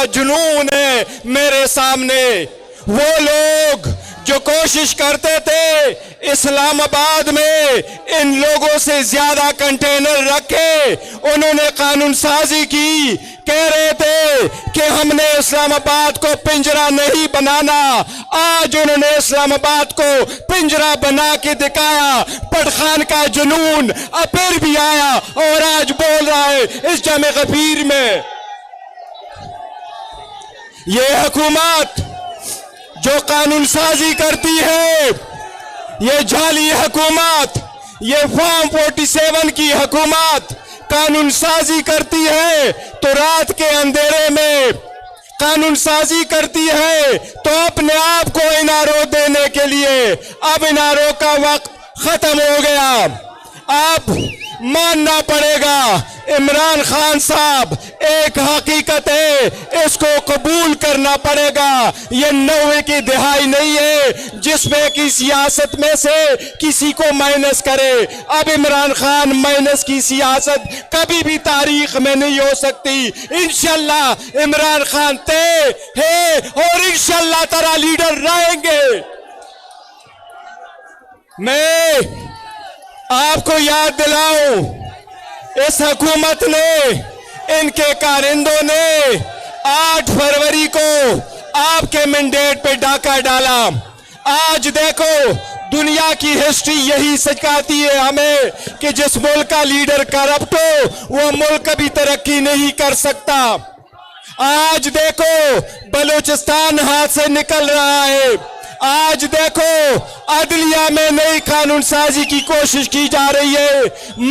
کا جنون ہے میرے سامنے۔ وہ لوگ جو کوشش کرتے تھے اسلام آباد میں ان لوگوں سے زیادہ کنٹینر رکھے، انہوں نے قانون سازی کی، کہہ رہے تھے کہ ہم نے اسلام آباد کو پنجرہ نہیں بنانا، آج انہوں نے اسلام آباد کو پنجرہ بنا کے دکھایا۔ پٹھان کا جنون اب پھر بھی آیا اور آج بول رہا ہے اس جامع غفیر میں۔ یہ حکومت جو قانون سازی کرتی ہے، یہ جعلی حکومت، یہ فارم 47 کی حکومت قانون سازی کرتی ہے تو رات کے اندھیرے میں قانون سازی کرتی ہے تو اپنے آپ کو انارو دینے کے لیے۔ اب انارو کا وقت ختم ہو گیا، اب ماننا پڑے گا عمران خان صاحب ایک حقیقت ہے، اس کو قبول کرنا پڑے گا۔ یہ 90 کی دہائی نہیں ہے جس میں کی سیاست میں سے کسی کو مائنس کرے۔ اب عمران خان مائنس کی سیاست کبھی بھی تاریخ میں نہیں ہو سکتی۔ انشاءاللہ عمران خان طے ہے اور انشاءاللہ ترا لیڈر رہیں گے۔ میں آپ کو یاد دلاؤں، اس حکومت نے، ان کے کارندوں نے 8 فروری کو آپ کے مینڈیٹ پہ ڈاکہ ڈالا۔ آج دیکھو دنیا کی ہسٹری یہی سکھاتی ہے ہمیں کہ جس ملک کا لیڈر کرپٹ ہو وہ ملک کبھی ترقی نہیں کر سکتا۔ آج دیکھو بلوچستان ہاتھ سے نکل رہا ہے، آج دیکھو عدلیہ میں نئی قانون سازی کی کوشش کی جا رہی ہے،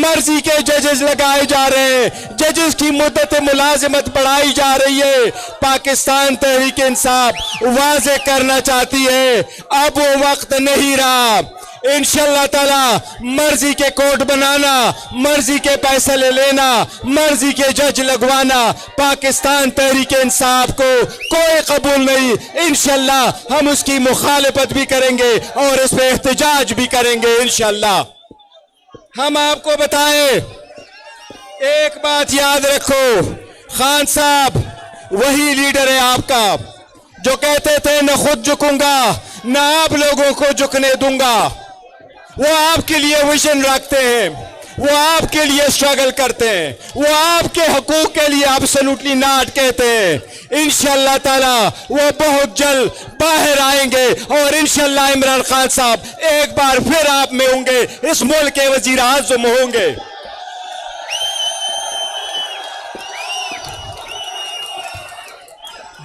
مرضی کے ججز لگائے جا رہے ہیں، ججز کی مدت ملازمت بڑھائی جا رہی ہے۔ پاکستان تحریک انصاف واضح کرنا چاہتی ہے اب وہ وقت نہیں رہا۔ انشاءاللہ تعالی مرضی کے کورٹ بنانا، مرضی کے فیصلے لینا، مرضی کے جج لگوانا پاکستان تحریک انصاف کو کوئی قبول نہیں۔ انشاءاللہ ہم اس کی مخالفت بھی کریں گے اور اس پہ احتجاج بھی کریں گے انشاءاللہ۔ ہم آپ کو بتائیں، ایک بات یاد رکھو، خان صاحب وہی لیڈر ہے آپ کا جو کہتے تھے نہ خود جھکوں گا نہ آپ لوگوں کو جھکنے دوں گا۔ وہ آپ کے لیے ویژن رکھتے ہیں، وہ آپ کے لیے اسٹرگل کرتے ہیں، وہ آپ کے حقوق کے لیے ایبسولوٹلی ناٹ کہتے ہیں۔ انشاءاللہ تعالی وہ بہت جلد باہر آئیں گے اور انشاءاللہ عمران خان صاحب ایک بار پھر آپ میں ہوں گے، اس ملک کے وزیر اعظم ہوں گے۔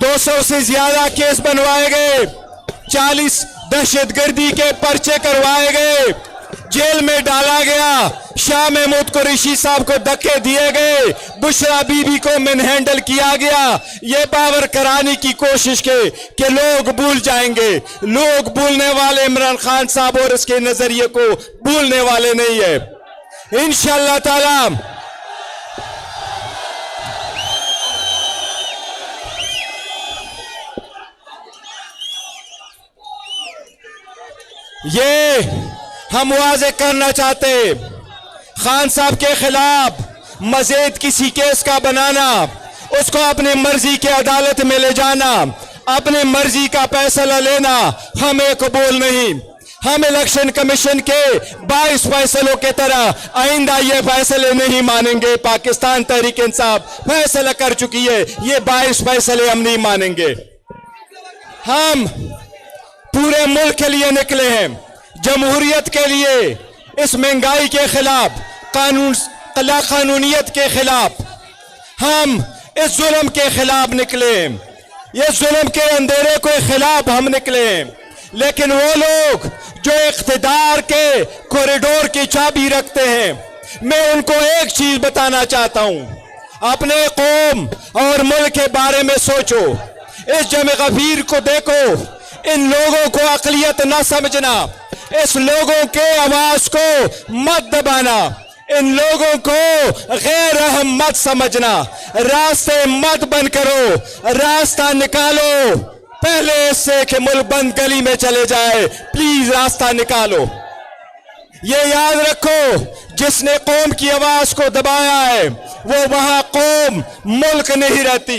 200 سے زیادہ کیس بنوائے گئے، 40 دہشت گردی کے پرچے کروائے گئے، جیل میں ڈالا گیا، شاہ محمود قریشی صاحب کو دھکے دیے گئے، بشرا بی بی کو مین ہینڈل کیا گیا۔ یہ باور کرانے کی کوشش کی کہ لوگ بھول جائیں گے، لوگ بھولنے والے عمران خان صاحب اور اس کے نظریے کو بھولنے والے نہیں ہے۔ انشاءاللہ تعالی یہ ہم واضح کرنا چاہتے، خان صاحب کے خلاف مزید کسی کیس کا بنانا، اس کو اپنی مرضی کے عدالت میں لے جانا، اپنی مرضی کا فیصلہ لینا ہمیں قبول نہیں۔ ہم الیکشن کمیشن کے 22 فیصلوں کے طرح آئندہ یہ فیصلے نہیں مانیں گے۔ پاکستان تحریک انصاف فیصلہ کر چکی ہے، یہ 22 فیصلے ہم نہیں مانیں گے۔ ہم پورے ملک کے لیے نکلے ہیں، جمہوریت کے لیے، اس مہنگائی کے خلاف، لا قانونیت کے خلاف، ہم اس ظلم کے خلاف نکلے ہیں، یہ ظلم کے اندھیرے کے خلاف ہم نکلے ہیں۔ لیکن وہ لوگ جو اقتدار کے کوریڈور کی چابی رکھتے ہیں، میں ان کو ایک چیز بتانا چاہتا ہوں، اپنے قوم اور ملک کے بارے میں سوچو، اس جامع غفیر کو دیکھو، ان لوگوں کو اقلیت نہ سمجھنا، اس لوگوں کے آواز کو مت دبانا، ان لوگوں کو غیر اہم مت سمجھنا، راستے مت بند کرو، راستہ نکالو، پہلے اس سے کہ ملک بند گلی میں چلے جائے، پلیز راستہ نکالو۔ یہ یاد رکھو، جس نے قوم کی آواز کو دبایا ہے وہ وہاں قوم ملک نہیں رہتی،